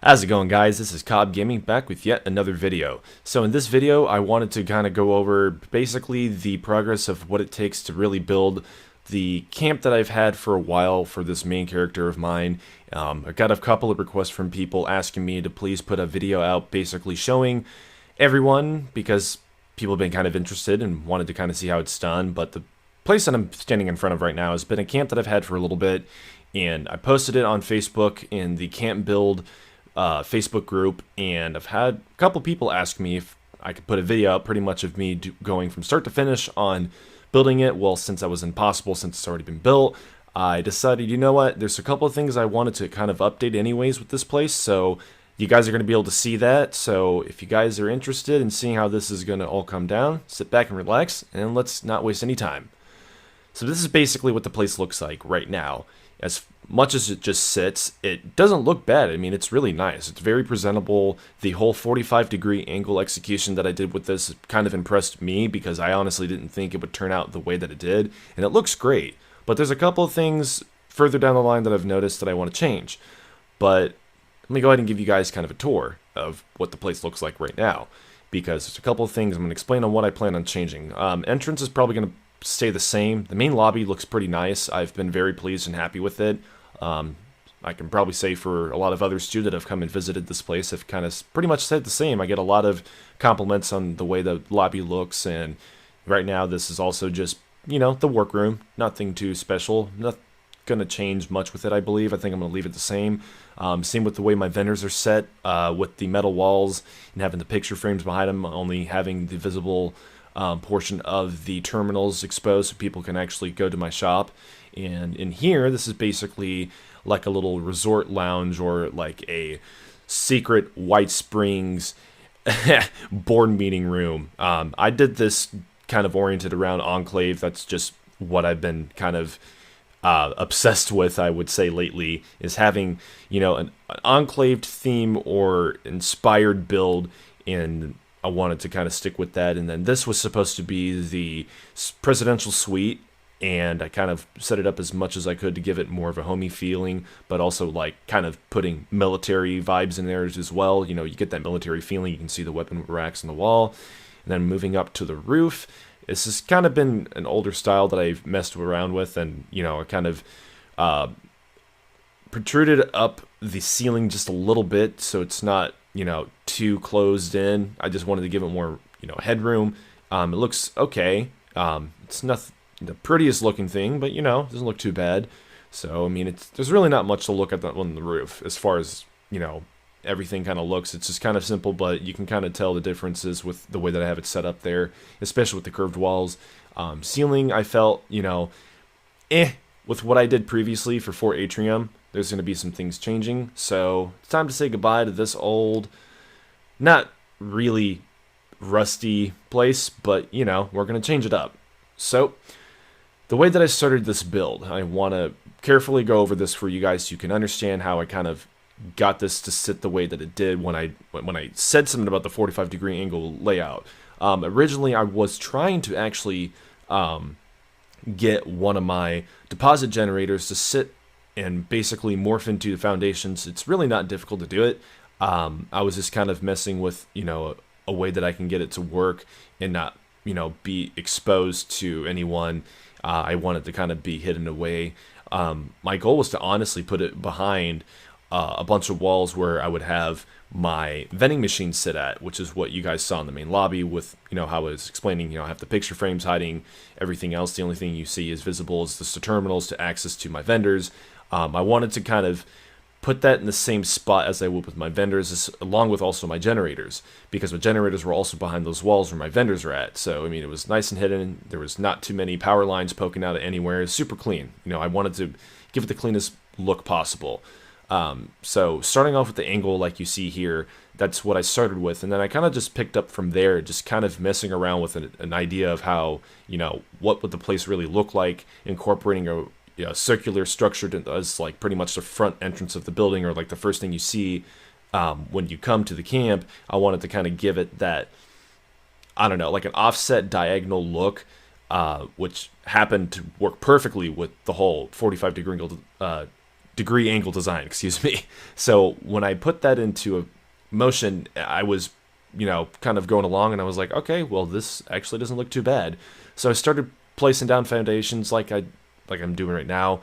How's it going, guys? This is Cobb Gaming back with yet another video. So in this video I wanted to kind of go over basically the progress of what it takes to really build the camp that I've had for a while for this main character of mine. I got a couple of requests from people asking me to please put a video out basically showing everyone, because people have been kind of interested and wanted to kind of see how it's done. But the place that I'm standing in front of right now has been a camp that I've had for a little bit, and I posted it on Facebook in the camp build Facebook group, and I've had a couple people ask me if I could put a video out pretty much of me going from start to finish on building it. Well, since that was impossible since it's already been built, I decided, you know what, there's a couple of things I wanted to kind of update anyways with this place, so you guys are going to be able to see that. So if you guys are interested in seeing how this is going to all come down, sit back and relax, and let's not waste any time. So this is basically what the place looks like right now. As much as it just sits, it doesn't look bad. I mean, it's really nice. It's very presentable. The whole 45-degree angle execution that I did with this kind of impressed me, because I honestly didn't think it would turn out the way that it did. And it looks great. But there's a couple of things further down the line that I've noticed that I want to change. But let me go ahead and give you guys kind of a tour of what the place looks like right now, because there's a couple of things I'm going to explain on what I plan on changing. Entrance is probably going to stay the same. The main lobby looks pretty nice. I've been very pleased and happy with it. I can probably say for a lot of others too that have come and visited this place have kind of pretty much said the same. I get a lot of compliments on the way the lobby looks, and right now this is also just, you know, the workroom. Nothing too special. Not going to change much with it, I believe. I think I'm going to leave it the same. Same with the way my vendors are set, with the metal walls and having the picture frames behind them, only having the visible portion of the terminals exposed so people can actually go to my shop. And in here, this is basically like a little resort lounge, or like a secret White Springs board meeting room. I did this kind of oriented around Enclave. That's just what I've been kind of obsessed with, I would say, lately, is having, you know, an Enclave theme or inspired build, and I wanted to kind of stick with that. And then this was supposed to be the presidential suite, and I kind of set it up as much as I could to give it more of a homey feeling, but also like kind of putting military vibes in there as well. You know, you get that military feeling. You can see the weapon racks on the wall. And then moving up to the roof, this has kind of been an older style that I've messed around with, and, you know, I kind of protruded up the ceiling just a little bit so it's not, you know, too closed in. I just wanted to give it more, you know, headroom. It looks okay. It's not the prettiest looking thing, but, you know, it doesn't look too bad. So, I mean, there's really not much to look at on the roof as far as, you know, everything kind of looks. It's just kind of simple, but you can kind of tell the differences with the way that I have it set up there, especially with the curved walls. Ceiling, I felt, you know, with what I did previously for Fort Atrium. There's going to be some things changing, so it's time to say goodbye to this old, not really rusty place, but, you know, we're going to change it up. So the way that I started this build, I want to carefully go over this for you guys so you can understand how I kind of got this to sit the way that it did when I said something about the 45-degree angle layout. Originally, I was trying to actually get one of my deposit generators to sit and basically morph into the foundations. It's really not difficult to do it. I was just kind of messing with, you know, a way that I can get it to work and not, you know, be exposed to anyone. I wanted to kind of be hidden away. My goal was to honestly put it behind a bunch of walls where I would have my vending machine sit at, which is what you guys saw in the main lobby with, you know, how I was explaining, you know, I have the picture frames hiding everything else. The only thing you see is visible is the terminals to access to my vendors. I wanted to kind of put that in the same spot as I would with my vendors, along with also my generators, because my generators were also behind those walls where my vendors are at. So, I mean, it was nice and hidden. There was not too many power lines poking out anywhere. It's super clean. You know, I wanted to give it the cleanest look possible. So starting off with the angle like you see here, that's what I started with, and then I kind of just picked up from there, just kind of messing around with an idea of how, you know, what would the place really look like, incorporating a, you know, circular structure as like pretty much the front entrance of the building, or like the first thing you see when you come to the camp. I wanted to kind of give it that, I don't know, like an offset diagonal look, which happened to work perfectly with the whole 45-degree angle degree angle design, excuse me. So when I put that into a motion, I was, kind of going along, and I was like, okay, well, this actually doesn't look too bad. So I started placing down foundations like I'm doing right now,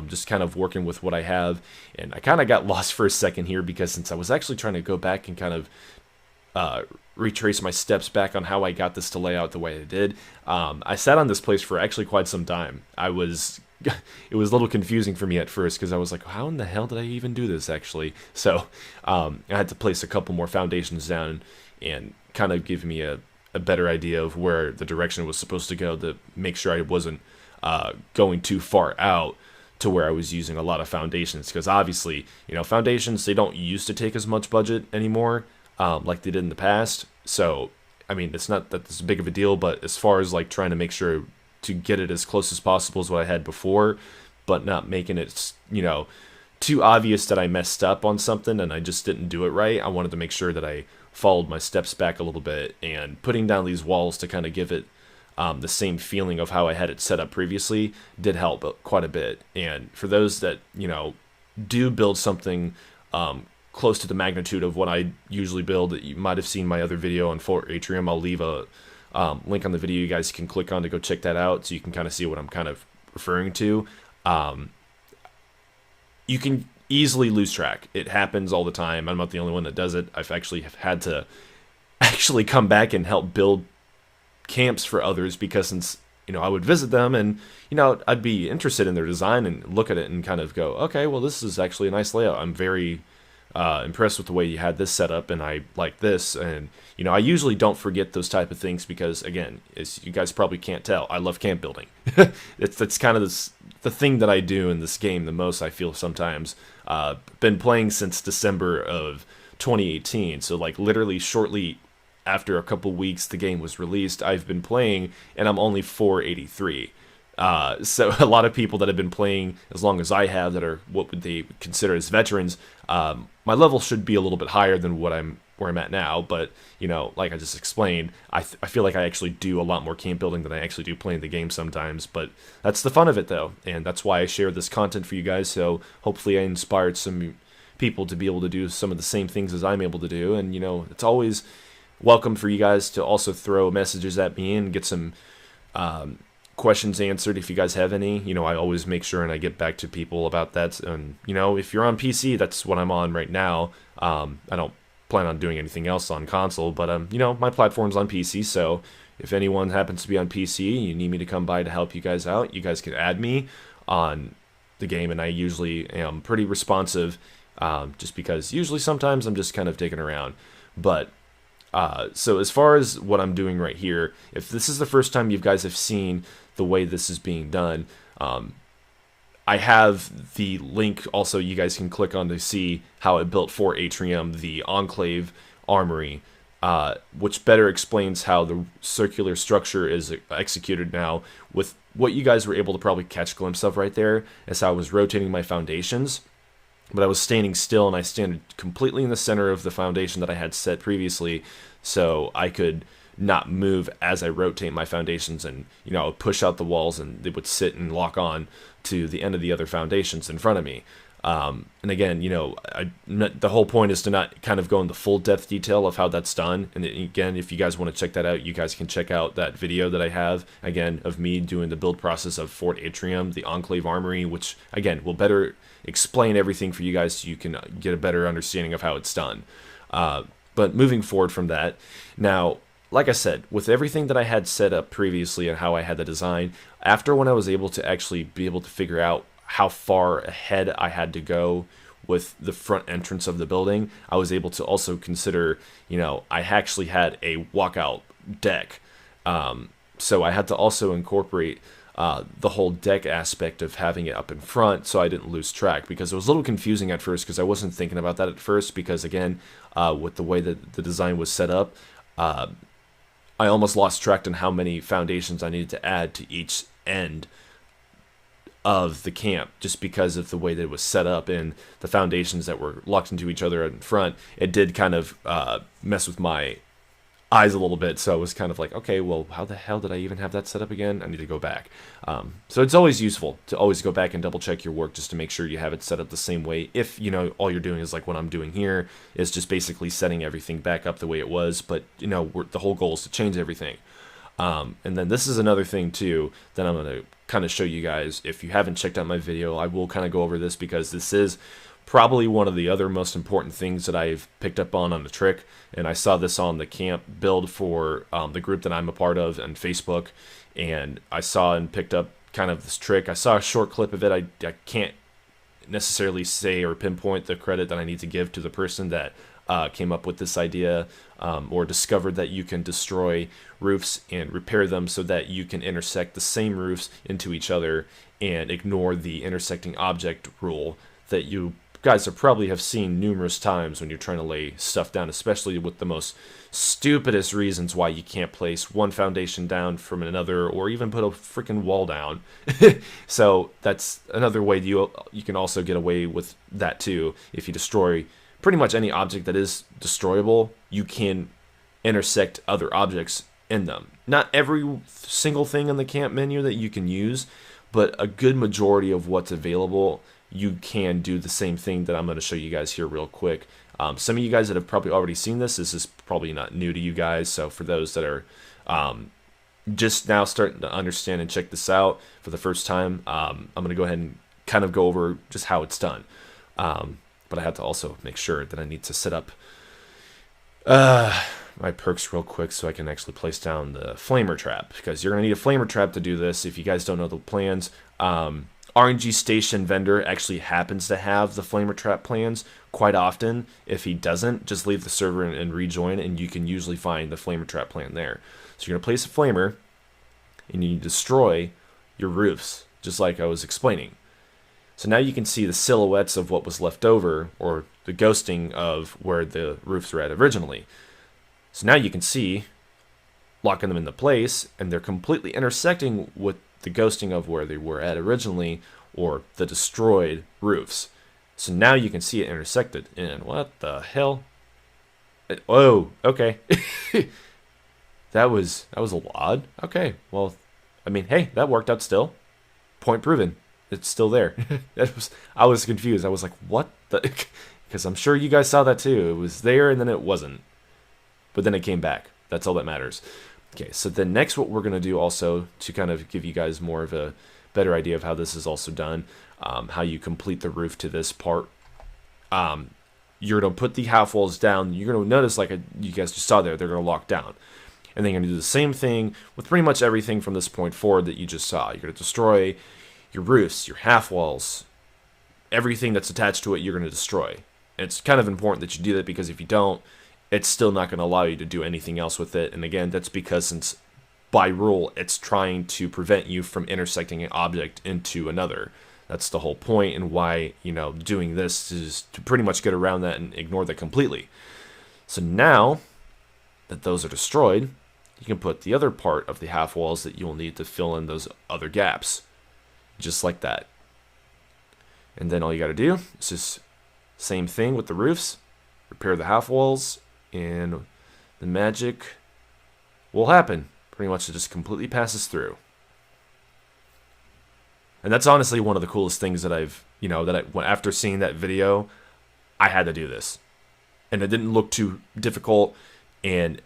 just kind of working with what I have. And I kind of got lost for a second here, because since I was actually trying to go back and kind of retrace my steps back on how I got this to lay out the way I did, I sat on this place for actually quite some time. It was a little confusing for me at first, because I was like, how in the hell did I even do this actually? So I had to place a couple more foundations down and kind of give me a better idea of where the direction was supposed to go, to make sure I wasn't going too far out to where I was using a lot of foundations. Because obviously, foundations, they don't used to take as much budget anymore like they did in the past. So I mean, it's not that it's big of a deal, but as far as like trying to make sure to get it as close as possible as what I had before, but not making it, too obvious that I messed up on something and I just didn't do it right. I wanted to make sure that I followed my steps back a little bit, and putting down these walls to kind of give it the same feeling of how I had it set up previously did help quite a bit. And for those that, do build something close to the magnitude of what I usually build, that you might have seen my other video on Fort Atrium. I'll leave a link on the video you guys can click on to go check that out, so you can kind of see what I'm kind of referring to. You can easily lose track. It happens all the time. I'm not the only one that does it. I've actually had to come back and help build camps for others, because since I would visit them and I'd be interested in their design and look at it and kind of go, okay, well, this is actually a nice layout. I'm very impressed with the way you had this set up, and I like this. And I usually don't forget those type of things, because again, as you guys probably can't tell, I love camp building. It's kind of the thing that I do in this game the most, I feel sometimes. Been playing since December of 2018, so like literally shortly after a couple weeks the game was released, I've been playing, and I'm only 483. So a lot of people that have been playing as long as I have, that are what would they consider as veterans, my level should be a little bit higher than where I'm at now. But like I just explained, I feel like I actually do a lot more camp building than I actually do playing the game sometimes. But that's the fun of it, though, and that's why I share this content for you guys. So hopefully I inspired some people to be able to do some of the same things as I'm able to do. And it's always welcome for you guys to also throw messages at me and get some questions answered if you guys have any. I always make sure and I get back to people about that. And if you're on PC, that's what I'm on right now. I don't plan on doing anything else on console, but my platform's on PC, so if anyone happens to be on PC and you need me to come by to help you guys out, you guys can add me on the game, and I usually am pretty responsive, just because usually sometimes I'm just kind of digging around. But so as far as what I'm doing right here, if this is the first time you guys have seen the way this is being done, I have the link also you guys can click on to see how I built Fort Atrium, the Enclave Armory, which better explains how the circular structure is executed now. With what you guys were able to probably catch a glimpse of right there is how I was rotating my foundations, but I was standing still, and I stand completely in the center of the foundation that I had set previously, so I could not move as I rotate my foundations, and I would push out the walls and they would sit and lock on to the end of the other foundations in front of me. And again, the whole point is to not kind of go into full depth detail of how that's done. And again, if you guys want to check that out, you guys can check out that video that I have, again, of me doing the build process of Fort Atrium, the Enclave Armory, which, again, will better explain everything for you guys so you can get a better understanding of how it's done. But moving forward from that, now, like I said, with everything that I had set up previously and how I had the design, after when I was able to actually be able to figure out how far ahead I had to go with the front entrance of the building, I was able to also consider, I actually had a walkout deck. So I had to also incorporate the whole deck aspect of having it up in front, so I didn't lose track, because it was a little confusing at first, because I wasn't thinking about that at first, because again, with the way that the design was set up, I almost lost track on how many foundations I needed to add to each end of the camp, just because of the way that it was set up and the foundations that were locked into each other in front. It did kind of mess with my eyes a little bit. So it was kind of like, okay, well, how the hell did I even have that set up again? I need to go back. So it's always useful to always go back and double check your work just to make sure you have it set up the same way. If, you know, all you're doing is like what I'm doing here is just basically setting everything back up the way it was. But, you know, the whole goal is to change everything. And then this is another thing too that I'm going to kind of show you guys. If you haven't checked out my video, I will kind of go over this because this is probably one of the other most important things that I've picked up on the trick. And I saw this on the camp build for the group that I'm a part of on Facebook. And I saw and picked up kind of this trick. I saw a short clip of it. I can't necessarily say or pinpoint the credit that I need to give to the person that came up with this idea or discovered that you can destroy roofs and repair them so that you can intersect the same roofs into each other and ignore the intersecting object rule that you guys probably have seen numerous times when you're trying to lay stuff down, especially with the most stupidest reasons why you can't place one foundation down from another or even put a freaking wall down. So that's another way you can also get away with that too. If you destroy pretty much any object that is destroyable, you can intersect other objects in them. Not every single thing in the camp menu that you can use, but a good majority of what's available, you can do the same thing that I'm going to show you guys here real quick. Some of you guys that have probably already seen this is probably not new to you guys. So for those that are just now starting to understand and check this out for the first time, I'm going to go ahead and kind of go over just how it's done. But I have to also make sure that I need to set up my perks real quick so I can actually place down the flamer trap, because you're going to need a flamer trap to do this. If you guys don't know the plans, RNG Station Vendor actually happens to have the flamer trap plans quite often. If he doesn't, just leave the server and rejoin, and you can usually find the flamer trap plan there. So you're going to place a flamer, and you destroy your roofs, just like I was explaining. So now you can see the silhouettes of what was left over, or the ghosting of where the roofs were at originally. So now you can see, locking them into place, and they're completely intersecting with the ghosting of where they were at originally, or the destroyed roofs. So now you can see it intersected. And what the hell? Oh, okay. that was a little odd. Okay, well, I mean, hey, that worked out still. Point proven. It's still there. I was confused. I was like, what the? Because I'm sure you guys saw that too. It was there and then it wasn't. But then it came back. That's all that matters. Okay, so then next what we're going to do also to kind of give you guys more of a better idea of how this is also done, how you complete the roof to this part. You're going to put the half walls down. You're going to notice, like you guys just saw there, they're going to lock down. And then you're going to do the same thing with pretty much everything from this point forward that you just saw. You're going to destroy your roofs, your half walls, everything that's attached to it you're going to destroy. And it's kind of important that you do that, because if you don't, it's still not going to allow you to do anything else with it. And again, that's because since by rule, it's trying to prevent you from intersecting an object into another. That's the whole point, and why, you know, doing this is to pretty much get around that and ignore that completely. So now that those are destroyed, you can put the other part of the half walls that you'll need to fill in those other gaps. Just like that. And then all you got to do is just same thing with the roofs. Repair the half walls, and the magic will happen. Pretty much it just completely passes through. And that's honestly one of the coolest things that I've, you know, after seeing that video, I had to do this. And it didn't look too difficult. And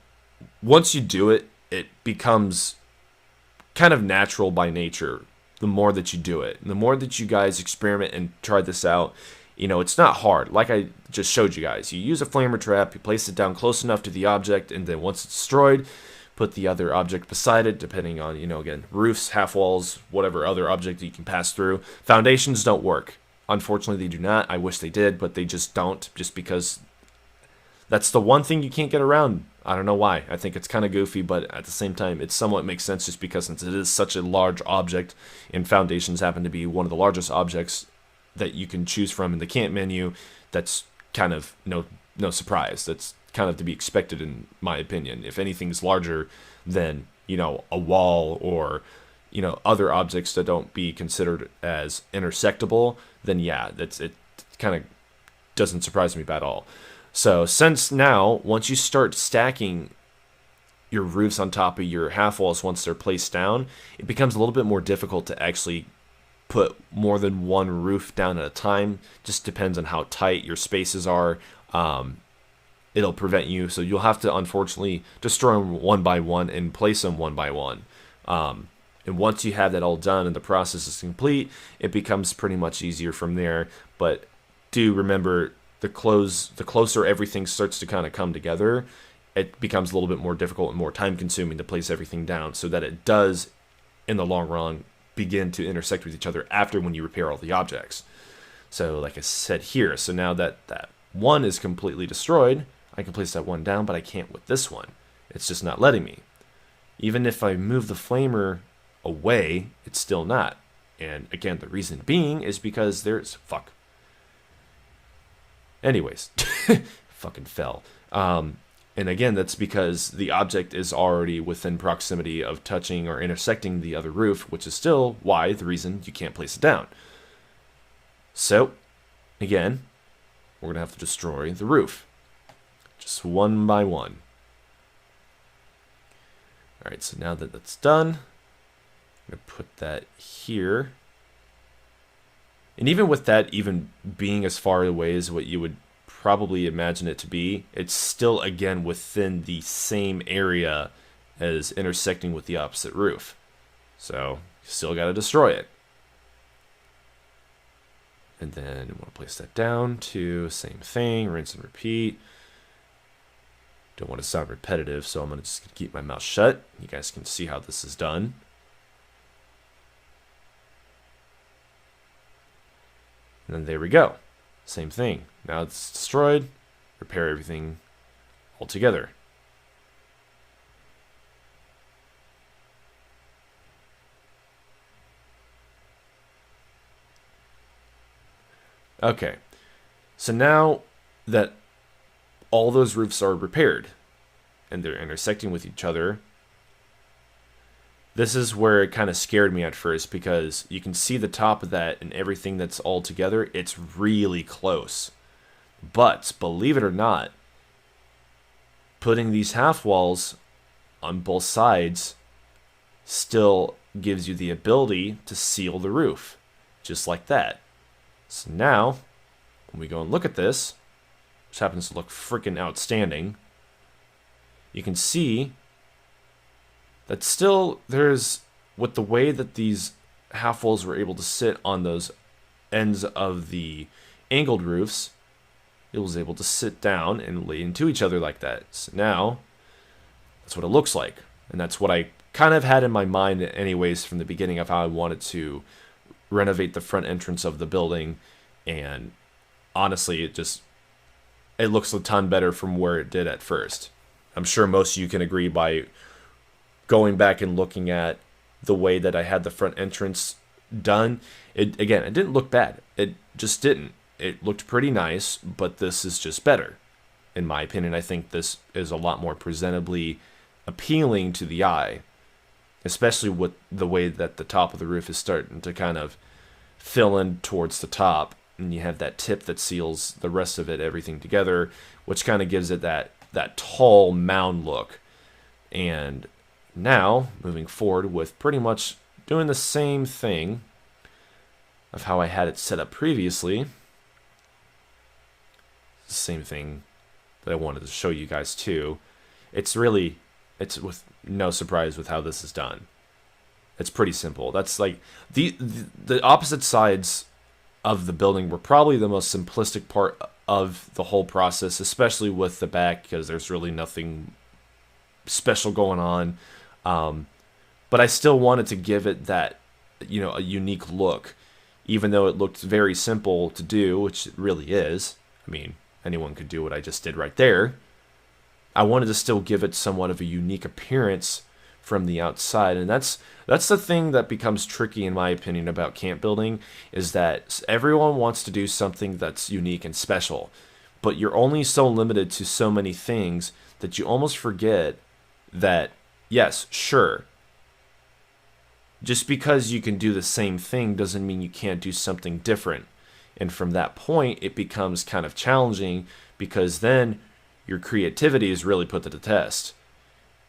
once you do it, it becomes kind of natural by nature. The more that you do it, and the more that you guys experiment and try this out, you know, it's not hard. Like I just showed you guys, you use a flamer trap, you place it down close enough to the object, and then once it's destroyed, put the other object beside it, depending on, you know, again, roofs, half walls, whatever other object you can pass through. Foundations don't work. Unfortunately, they do not. I wish they did, but they just don't, just because that's the one thing you can't get around. I don't know why. I think it's kind of goofy, but at the same time, it somewhat makes sense, just because since it is such a large object, and foundations happen to be one of the largest objects that you can choose from in the camp menu, that's kind of no surprise. That's kind of to be expected, in my opinion. If anything's larger than, you know, a wall or, you know, other objects that don't be considered as intersectable, then yeah, it kind of doesn't surprise me at all. So since now, once you start stacking your roofs on top of your half walls once they're placed down, it becomes a little bit more difficult to actually put more than one roof down at a time. Just depends on how tight your spaces are. It'll prevent you, so you'll have to unfortunately destroy them one by one and place them one by one. And once you have that all done and the process is complete, it becomes pretty much easier from there. But do remember, the closer everything starts to kind of come together, it becomes a little bit more difficult and more time consuming to place everything down, so that it does, in the long run, begin to intersect with each other after when you repair all the objects. So like I said here, so now that that one is completely destroyed, I can place that one down, but I can't with this one. It's just not letting me. Even if I move the flamer away, it's still not. And again, the reason being is because there's anyways, fucking fell. And again, that's because the object is already within proximity of touching or intersecting the other roof, which is still why the reason you can't place it down. So, again, we're going to have to destroy the roof. Just one by one. Alright, so now that that's done, I'm going to put that here. And even with that even being as far away as what you would probably imagine it to be, it's still, again, within the same area as intersecting with the opposite roof. So, you still got to destroy it. And then we'll place that down to same thing, rinse and repeat. Don't want to sound repetitive, so I'm going to just keep my mouth shut. You guys can see how this is done. And then there we go. Same thing. Now it's destroyed. Repair everything all together. Okay. So now that all those roofs are repaired and they're intersecting with each other, this is where it kind of scared me at first, because you can see the top of that and everything that's all together. It's really close. But believe it or not, putting these half walls on both sides still gives you the ability to seal the roof, just like that. So now, when we go and look at this, which happens to look freaking outstanding, you can see that still there's, with the way that these half walls were able to sit on those ends of the angled roofs, it was able to sit down and lay into each other like that. So now, that's what it looks like. And that's what I kind of had in my mind anyways from the beginning of how I wanted to renovate the front entrance of the building. And honestly, it looks a ton better from where it did at first. I'm sure most of you can agree by going back and looking at the way that I had the front entrance done. It didn't look bad. It just didn't. It looked pretty nice, but this is just better. In my opinion, I think this is a lot more presentably appealing to the eye, especially with the way that the top of the roof is starting to kind of fill in towards the top, and you have that tip that seals the rest of it, everything together, which kind of gives it that tall mound look. And now, moving forward with pretty much doing the same thing of how I had it set up previously. The same thing that I wanted to show you guys too. It's with no surprise with how this is done. It's pretty simple. That's like the opposite sides of the building were probably the most simplistic part of the whole process, especially with the back, because there's really nothing special going on. But I still wanted to give it that, a unique look, even though it looked very simple to do, which it really is. I mean, anyone could do what I just did right there. I wanted to still give it somewhat of a unique appearance from the outside, and that's the thing that becomes tricky in my opinion about camp building, is that everyone wants to do something that's unique and special, but you're only so limited to so many things that you almost forget that, yes, sure, just because you can do the same thing doesn't mean you can't do something different. And from that point, it becomes kind of challenging, because then your creativity is really put to the test.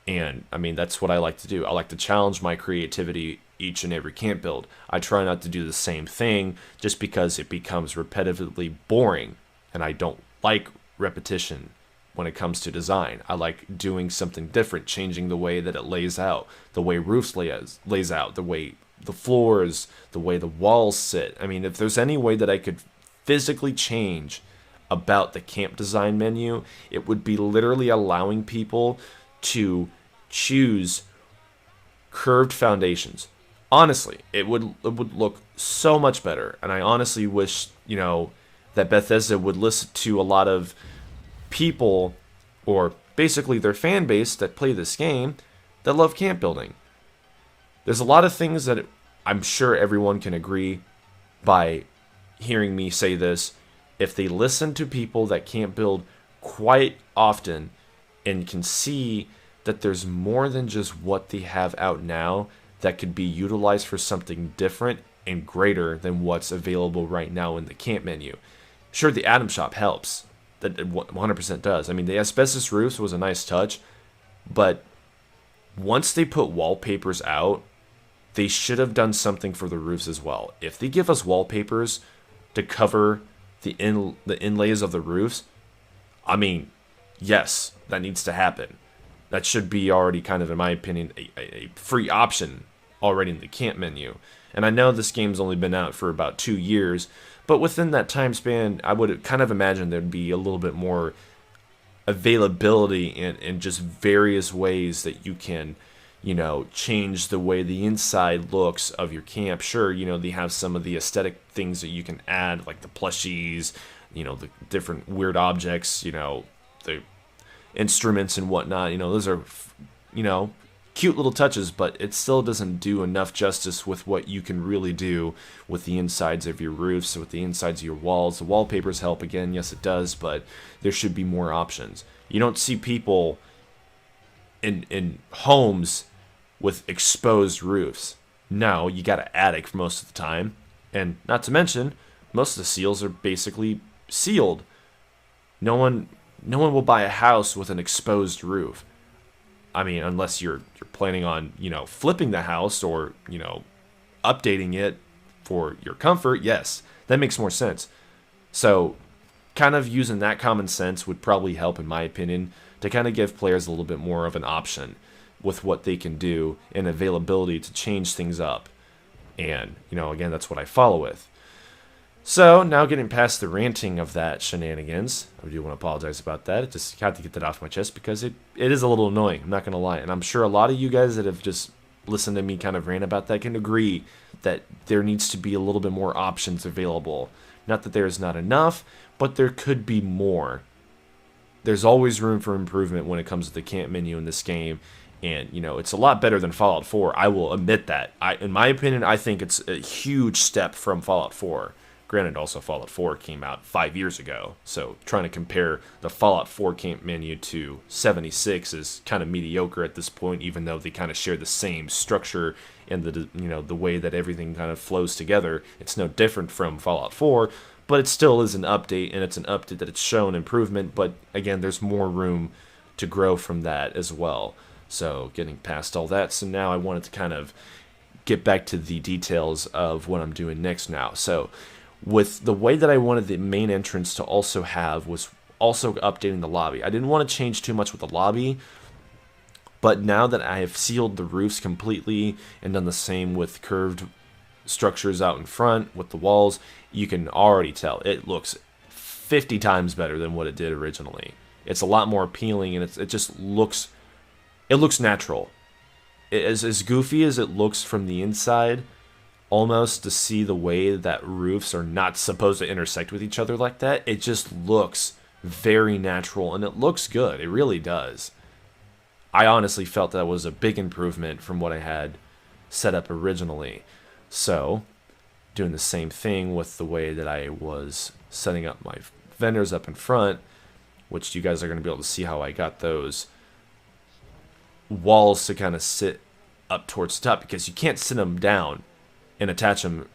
And I mean, that's what I like to do. I like to challenge my creativity each and every camp build. I try not to do the same thing just because it becomes repetitively boring, and I don't like repetition when it comes to design. I like doing something different, changing the way that it lays out, the way roofs lays out, the way the floors, the way the walls sit. I mean, if there's any way that I could physically change about the camp design menu, it would be literally allowing people to choose curved foundations. Honestly, it would look so much better, and I honestly wish, that Bethesda would listen to a lot of people, or basically their fan base that play this game, that love camp building. There's a lot of things that I'm sure everyone can agree by hearing me say this. If they listen to people that camp build quite often and can see that there's more than just what they have out now that could be utilized for something different and greater than what's available right now in the camp menu. Sure, the Atom Shop helps. That 100% does. I mean, the asbestos roofs was a nice touch, but once they put wallpapers out, they should have done something for the roofs as well. If they give us wallpapers to cover the inlays of the roofs, I mean, yes, that needs to happen. That should be already kind of, in my opinion, a free option already in the camp menu. And I know this game's only been out for about 2 years, but within that time span, I would kind of imagine there'd be a little bit more availability in just various ways that you can, change the way the inside looks of your camp. Sure, they have some of the aesthetic things that you can add, like the plushies, the different weird objects, the instruments and whatnot. Those are, cute little touches, but it still doesn't do enough justice with what you can really do with the insides of your roofs, with the insides of your walls. The wallpapers help, again, yes it does, but there should be more options. You don't see people in homes with exposed roofs. No, you got an attic for most of the time, and not to mention, most of the seals are basically sealed. No one will buy a house with an exposed roof. I mean, unless you're planning on, flipping the house or, updating it for your comfort, yes, that makes more sense. So, kind of using that common sense would probably help, in my opinion, to kind of give players a little bit more of an option with what they can do and availability to change things up. And, again, that's what I follow with. So, now getting past the ranting of that shenanigans, I do want to apologize about that. I just had to get that off my chest because it is a little annoying, I'm not going to lie. And I'm sure a lot of you guys that have just listened to me kind of rant about that can agree that there needs to be a little bit more options available. Not that there's not enough, but there could be more. There's always room for improvement when it comes to the camp menu in this game. And, it's a lot better than Fallout 4. I will admit that. In my opinion, I think it's a huge step from Fallout 4. Granted, also Fallout 4 came out 5 years ago, so trying to compare the Fallout 4 camp menu to 76 is kind of mediocre at this point, even though they kind of share the same structure and the way that everything kind of flows together. It's no different from Fallout 4, but it still is an update, and it's an update that it's shown improvement, but again, there's more room to grow from that as well. So getting past all that, so now I wanted to kind of get back to the details of what I'm doing next now. So with the way that I wanted the main entrance to also have was also updating the lobby. I didn't want to change too much with the lobby, but now that I have sealed the roofs completely and done the same with curved structures out in front with the walls, you can already tell it looks 50 times better than what it did originally. It's a lot more appealing, and it just looks natural. As goofy as it looks from the inside, almost to see the way that roofs are not supposed to intersect with each other like that, it just looks very natural, and it looks good. It really does. I honestly felt that was a big improvement from what I had set up originally. So, doing the same thing with the way that I was setting up my vendors up in front, which you guys are going to be able to see how I got those walls to kind of sit up towards the top, because you can't sit them down and attach them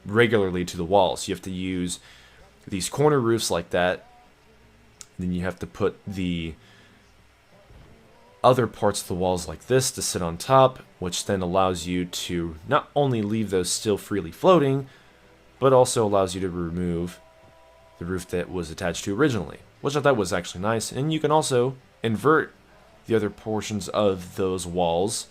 regularly to the walls. You have to use these corner roofs like that. Then you have to put the other parts of the walls like this to sit on top, which then allows you to not only leave those still freely floating, but also allows you to remove the roof that was attached to originally, which I thought was actually nice. And you can also invert the other portions of those walls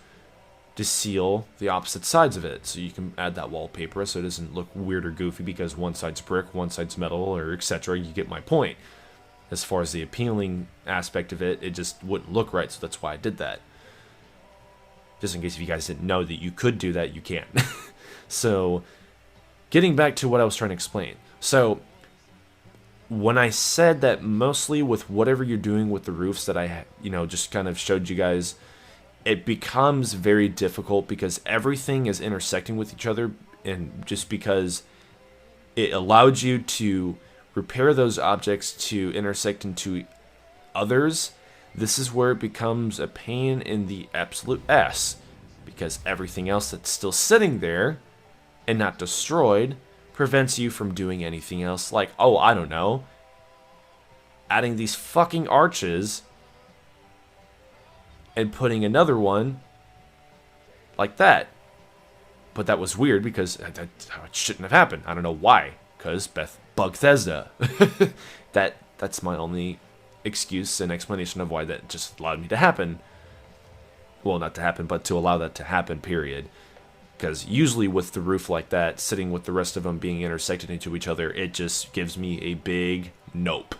to seal the opposite sides of it. So you can add that wallpaper so it doesn't look weird or goofy because one side's brick, one side's metal, or etc. You get my point. As far as the appealing aspect of it, it just wouldn't look right, so that's why I did that. Just in case if you guys didn't know that you could do that, you can. So, getting back to what I was trying to explain. So, when I said that mostly with whatever you're doing with the roofs that I, just kind of showed you guys, it becomes very difficult because everything is intersecting with each other, and just because it allowed you to repair those objects to intersect into others, this is where it becomes a pain in the absolute ass, because everything else that's still sitting there and not destroyed prevents you from doing anything else, like, oh, I don't know, adding these fucking arches and putting another one like that. But that was weird because it shouldn't have happened. I don't know why, because Bethesda. That's my only excuse and explanation of why that just allowed me to happen. Well, not to happen, but to allow that to happen, period. Because usually with the roof like that, sitting with the rest of them being intersected into each other, it just gives me a big nope.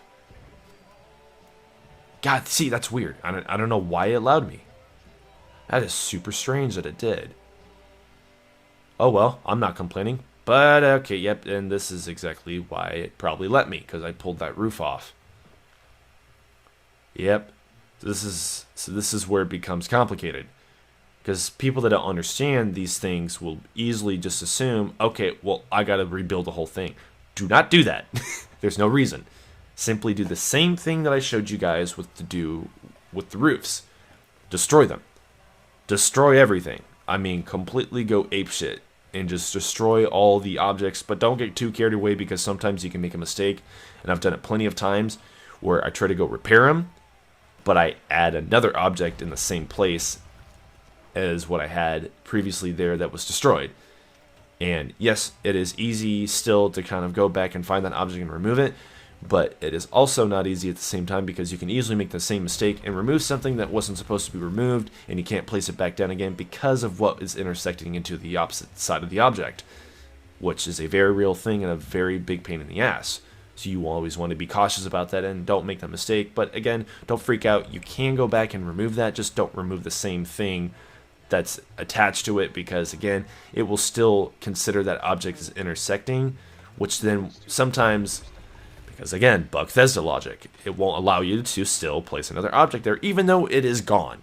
God, see, that's weird. I don't know why it allowed me. That is super strange that it did. Oh well, I'm not complaining. But, okay, yep, and this is exactly why it probably let me, because I pulled that roof off. Yep, this is where it becomes complicated. Because people that don't understand these things will easily just assume, okay, well, I gotta rebuild the whole thing. Do not do that. There's no reason. Simply do the same thing that I showed you guys with the roofs. Destroy them. Destroy everything. I mean, completely go apeshit. And just destroy all the objects, but don't get too carried away because sometimes you can make a mistake, and I've done it plenty of times where I try to go repair them, but I add another object in the same place as what I had previously there that was destroyed. And yes, it is easy still to kind of go back and find that object and remove it, but it is also not easy at the same time because you can easily make the same mistake and remove something that wasn't supposed to be removed, and you can't place it back down again because of what is intersecting into the opposite side of the object, which is a very real thing and a very big pain in the ass. So you always want to be cautious about that and don't make that mistake. But again, don't freak out. You can go back and remove that. Just don't remove the same thing that's attached to it, because again, it will still consider that object as intersecting, which then sometimes, because again, Bethesda logic, it won't allow you to still place another object there, even though it is gone.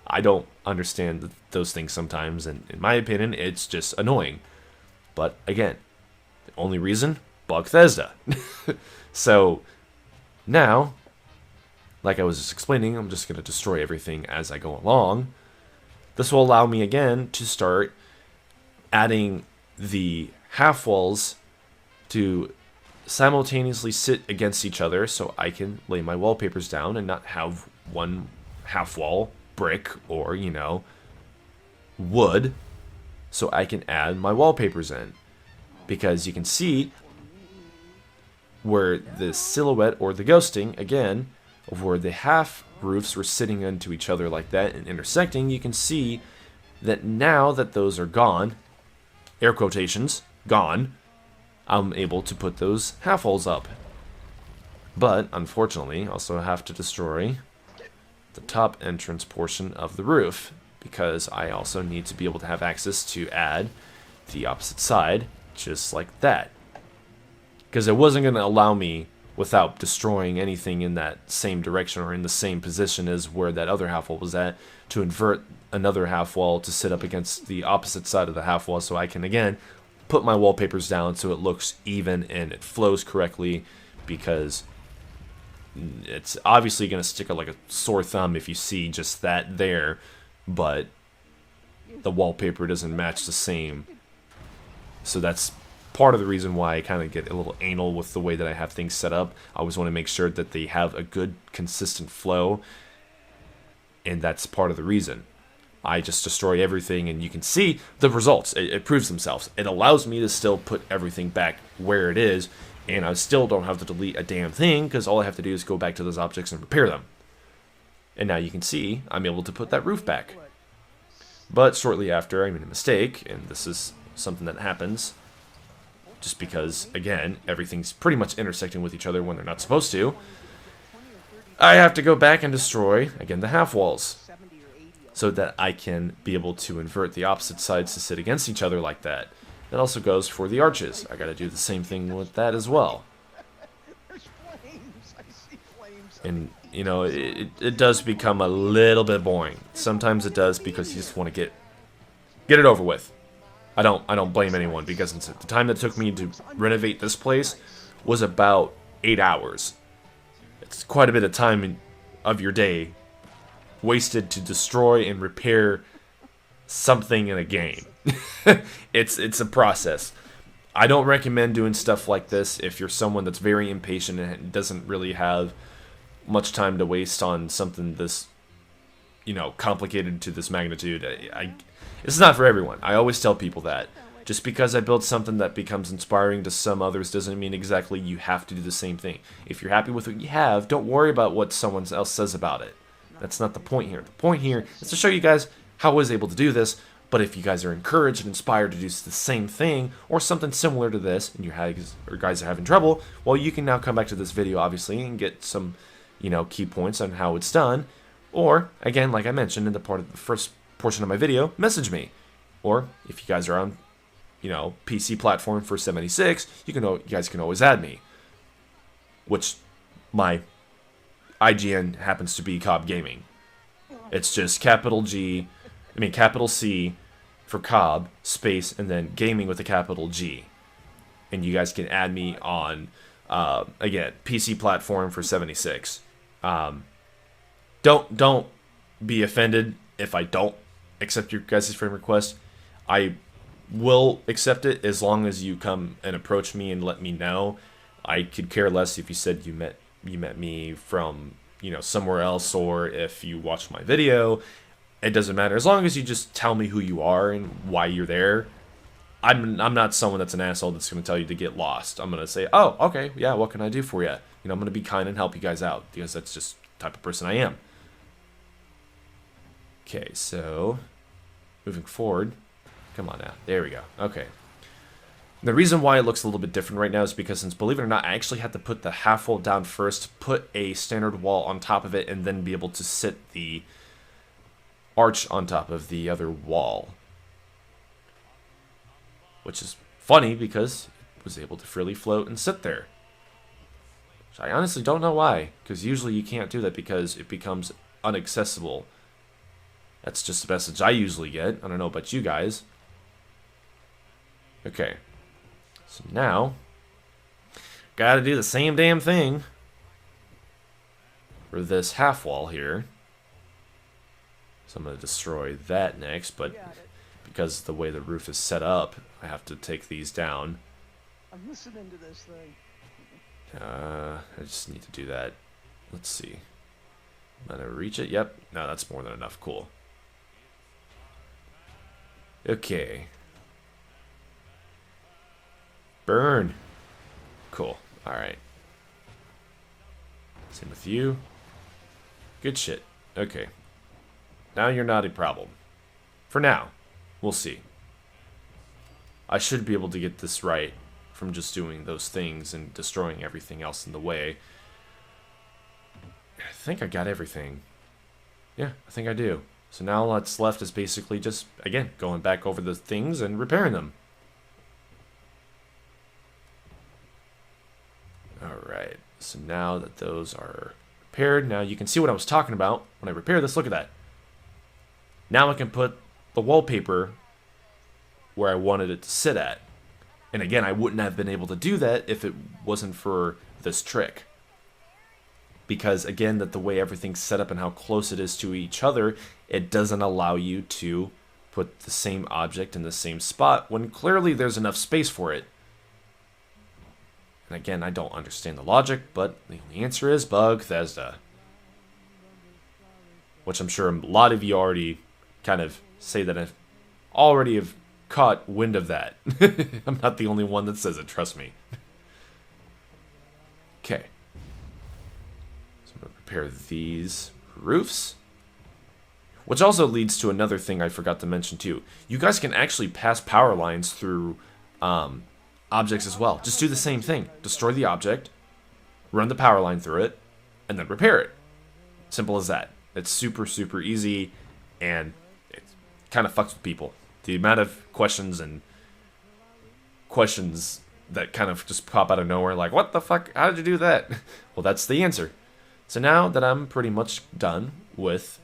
I don't understand those things sometimes, and in my opinion, it's just annoying. But again, the only reason, Bethesda. So now, like I was just explaining, I'm just going to destroy everything as I go along. This will allow me again to start adding the half walls to simultaneously sit against each other, so I can lay my wallpapers down and not have one half wall brick or wood, so I can add my wallpapers in, because you can see where the silhouette or the ghosting again of where the half roofs were sitting into each other like that and intersecting. You can see that now that those are gone, air quotations, gone, I'm able to put those half walls up. But, unfortunately, also have to destroy the top entrance portion of the roof, because I also need to be able to have access to add the opposite side, just like that. Because it wasn't going to allow me, without destroying anything in that same direction or in the same position as where that other half wall was at, to invert another half wall to sit up against the opposite side of the half wall, so I can, again, put my wallpapers down so it looks even and it flows correctly, because it's obviously going to stick out like a sore thumb if you see just that there, but the wallpaper doesn't match the same. So that's part of the reason why I kind of get a little anal with the way that I have things set up. I always want to make sure that they have a good, consistent flow. And that's part of the reason. I just destroy everything, and you can see the results. It proves themselves. It allows me to still put everything back where it is, and I still don't have to delete a damn thing, because all I have to do is go back to those objects and repair them. And now you can see I'm able to put that roof back. But shortly after, I made a mistake, and this is something that happens just because, again, everything's pretty much intersecting with each other when they're not supposed to. I have to go back and destroy, again, the half walls, so that I can be able to invert the opposite sides to sit against each other like that. That also goes for the arches. I gotta do the same thing with that as well. And, you know, it does become a little bit boring. Sometimes it does because you just want to get it over with. I don't blame anyone, because the time that took me to renovate this place was about 8 hours. It's quite a bit of time of your day wasted to destroy and repair something in a game. It's a process. I don't recommend doing stuff like this if you're someone that's very impatient and doesn't really have much time to waste on something this, you know, complicated to this magnitude. It's not for everyone. I always tell people that. Just because I build something that becomes inspiring to some others doesn't mean exactly you have to do the same thing. If you're happy with what you have, don't worry about what someone else says about it. That's not the point here. The point here is to show you guys how I was able to do this, but if you guys are encouraged and inspired to do the same thing, or something similar to this, and you guys are having trouble, well, you can now come back to this video, obviously, and get some, you know, key points on how it's done. Or, again, like I mentioned in the first portion of my video, message me. Or, if you guys are on, you know, PC platform for 76, you guys can always add me. Which, my IGN happens to be Cobb Gaming. It's just capital C for Cobb, space, and then gaming with a capital G. And you guys can add me on, again, PC platform for 76. Don't be offended if I don't accept your guys' friend request. I will accept it as long as you come and approach me and let me know. I could care less if you said you met me from, you know, somewhere else, or if you watched my video. It doesn't matter, as long as you just tell me who you are and why you're there. I'm not someone that's an asshole that's going to tell you to get lost. I'm going to say, oh, okay, yeah, what can I do for you? You know, I'm going to be kind and help you guys out, because that's just the type of person I am. Okay, so moving forward. Come on now. There we go. Okay. The reason why it looks a little bit different right now is because, since, believe it or not, I actually had to put the half wall down first, put a standard wall on top of it, and then be able to sit the arch on top of the other wall. Which is funny, because it was able to freely float and sit there. Which I honestly don't know why, because usually you can't do that because it becomes inaccessible. That's just the message I usually get. I don't know about you guys. Okay. So now, gotta do the same damn thing for this half wall here. So I'm going to destroy that next, but because of the way the roof is set up, I have to take these down. I'm listening to this thing. I just need to do that. Let's see. I'm going to reach it. Yep. No, that's more than enough. Cool. Okay. Burn. Cool. Alright. Same with you. Good shit. Okay. Now you're not a problem. For now. We'll see. I should be able to get this right from just doing those things and destroying everything else in the way. I think I got everything. Yeah, I think I do. So now what's left is basically just, again, going back over the things and repairing them. Alright, so now that those are repaired, now you can see what I was talking about when I repaired this. Look at that. Now I can put the wallpaper where I wanted it to sit at. And again, I wouldn't have been able to do that if it wasn't for this trick. Because again, that the way everything's set up and how close it is to each other, it doesn't allow you to put the same object in the same spot when clearly there's enough space for it. And again, I don't understand the logic, but the answer is Bethesda. which I'm sure a lot of you already kind of say that I've already have caught wind of that. I'm not the only one that says it, trust me. Okay. So I'm going to prepare these roofs. Which also leads to another thing I forgot to mention too. You guys can actually pass power lines through objects as well. Just do the same thing. Destroy the object, run the power line through it, and then repair it. Simple as that. It's super, super easy, and it kind of fucks with people. The amount of questions that kind of just pop out of nowhere, like, what the fuck? How did you do that? Well, that's the answer. So now that I'm pretty much done with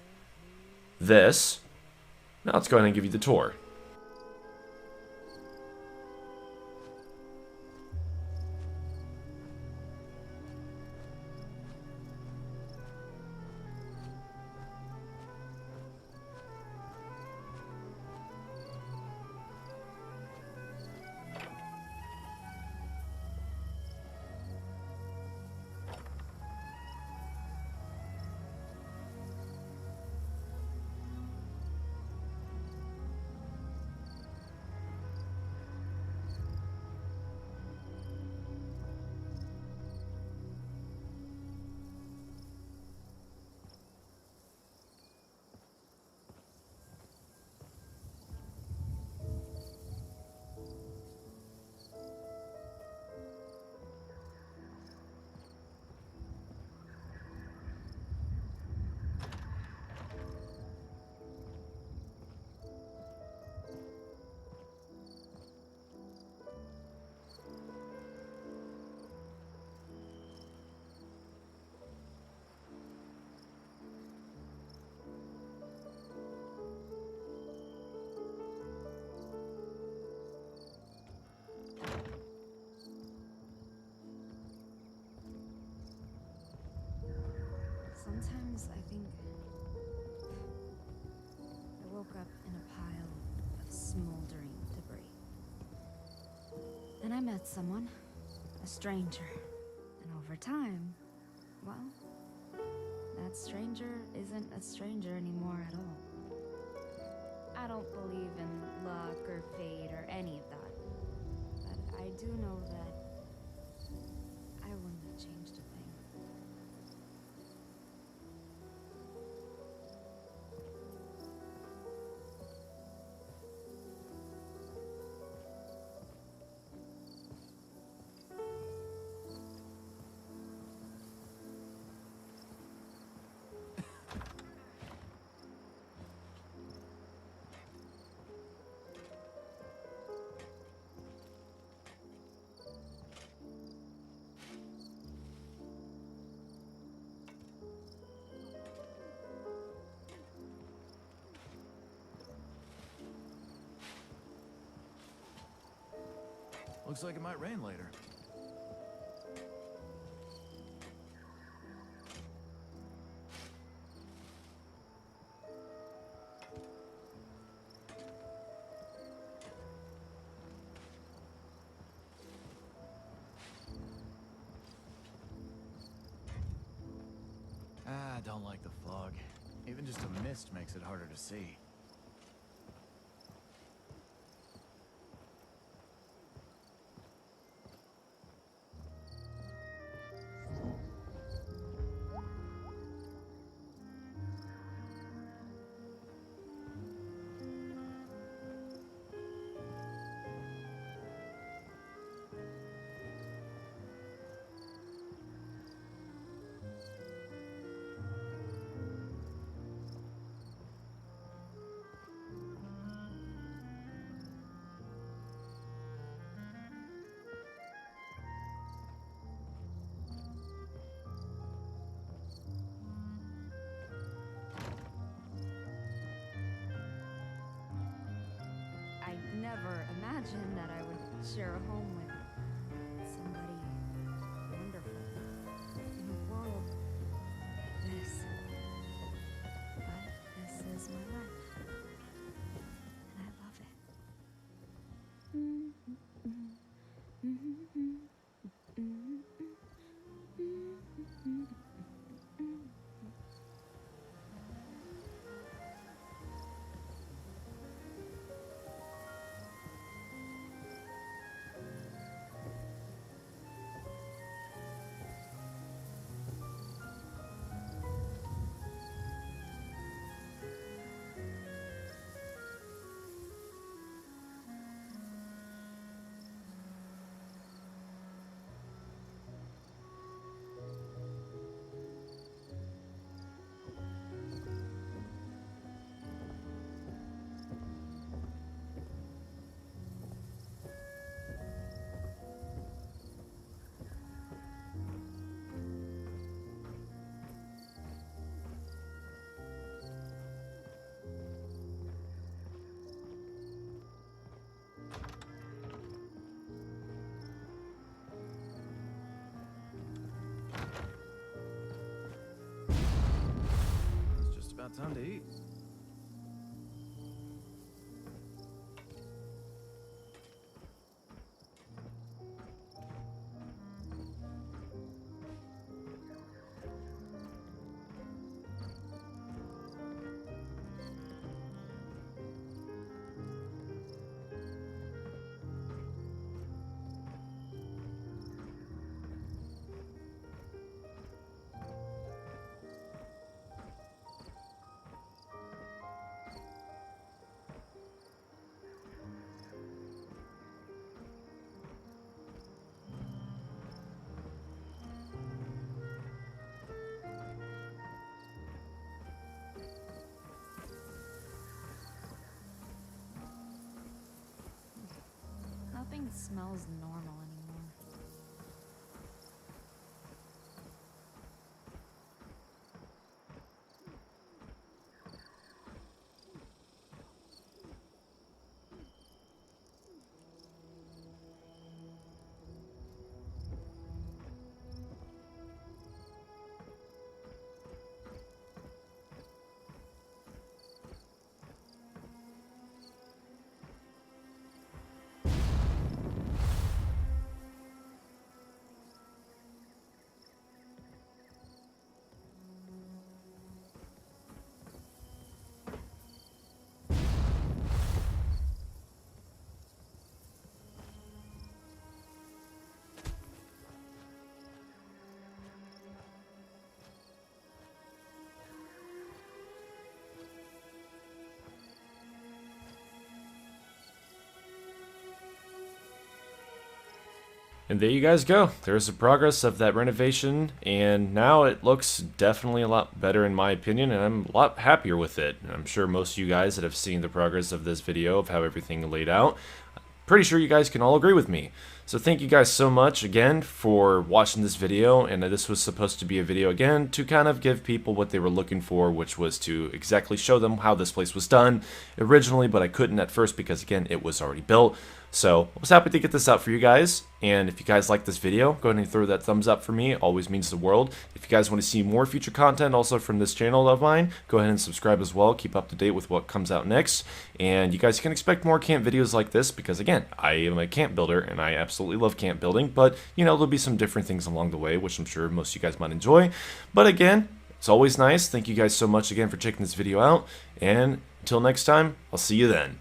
this, now let's go ahead and give you the tour. Sometimes I think I woke up in a pile of smoldering debris. Then I met someone, a stranger, and over time, well, that stranger isn't a stranger anymore at all. I don't believe in luck or fate or any of that, but I do know that I wouldn't have changed a thing. Looks like it might rain later. I don't like the fog. Even just a mist makes it harder to see. I never imagined that I would share a home with somebody wonderful in a world like this. But this is my life, and I love it. about time to eat. Nothing smells normal anymore. And there you guys go. There's the progress of that renovation, and now it looks definitely a lot better in my opinion, and I'm a lot happier with it. I'm sure most of you guys that have seen the progress of this video of how everything laid out, pretty sure you guys can all agree with me. So thank you guys so much again for watching this video, and this was supposed to be a video again to kind of give people what they were looking for, which was to exactly show them how this place was done originally, but I couldn't at first because again it was already built. So I was happy to get this out for you guys, and if you guys like this video, go ahead and throw that thumbs up for me. It always means the world. If you guys want to see more future content also from this channel of mine, go ahead and subscribe as well. Keep up to date with what comes out next, and you guys can expect more camp videos like this because again, I am a camp builder and I absolutely love camp building, but you know, there'll be some different things along the way which I'm sure most of you guys might enjoy. But again, it's always nice. Thank you guys so much again for checking this video out, and until next time, I'll see you then.